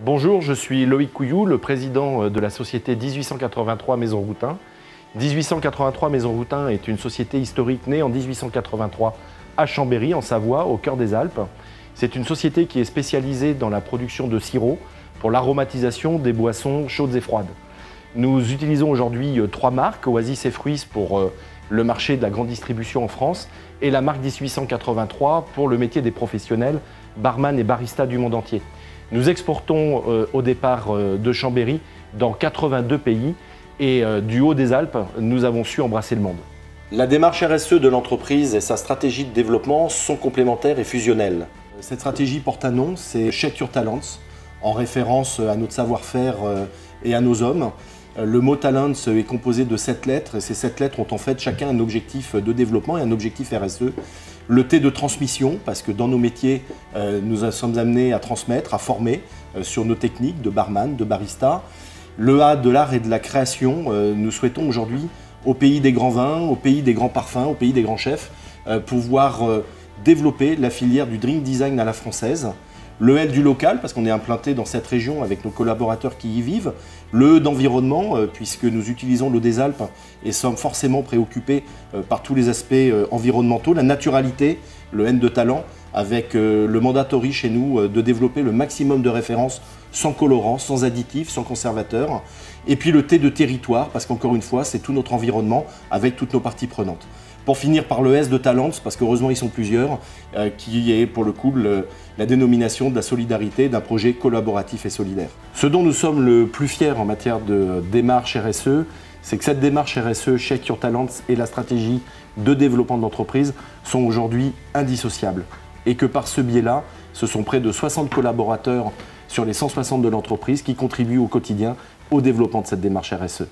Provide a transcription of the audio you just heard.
Bonjour, je suis Loïc Couillou, le président de la société 1883 Maison Routin. 1883 Maison Routin est une société historique née en 1883 à Chambéry, en Savoie, au cœur des Alpes. C'est une société qui est spécialisée dans la production de sirop pour l'aromatisation des boissons chaudes et froides. Nous utilisons aujourd'hui 3 marques, Oasis et Fruits pour le marché de la grande distribution en France et la marque 1883 pour le métier des professionnels, barman et barista du monde entier. Nous exportons au départ de Chambéry dans 82 pays et du haut des Alpes, nous avons su embrasser le monde. La démarche RSE de l'entreprise et sa stratégie de développement sont complémentaires et fusionnelles. Cette stratégie porte un nom, c'est Check Your Talents, en référence à notre savoir-faire et à nos hommes. Le mot Talents est composé de 7 lettres et ces 7 lettres ont en fait chacun un objectif de développement et un objectif RSE. Le T de transmission, parce que dans nos métiers, nous sommes amenés à transmettre, à former sur nos techniques de barman, de barista. Le A de l'art et de la création, nous souhaitons aujourd'hui, au pays des grands vins, au pays des grands parfums, au pays des grands chefs, pouvoir développer la filière du drink design à la française. Le L du local, parce qu'on est implanté dans cette région avec nos collaborateurs qui y vivent. Le E d'environnement, puisque nous utilisons l'eau des Alpes et sommes forcément préoccupés par tous les aspects environnementaux. La naturalité, le N de talent, avec le mandatory chez nous de développer le maximum de références sans colorants, sans additifs, sans conservateurs. Et puis le T de territoire, parce qu'encore une fois, c'est tout notre environnement avec toutes nos parties prenantes. Pour finir par le S de Talents, parce qu'heureusement ils sont plusieurs, qui est pour le coup la dénomination de la solidarité d'un projet collaboratif et solidaire. Ce dont nous sommes le plus fiers en matière de démarche RSE, c'est que cette démarche RSE, Check Your Talents et la stratégie de développement de l'entreprise sont aujourd'hui indissociables. Et que par ce biais-là, ce sont près de 60 collaborateurs sur les 160 de l'entreprise qui contribuent au quotidien au développement de cette démarche RSE.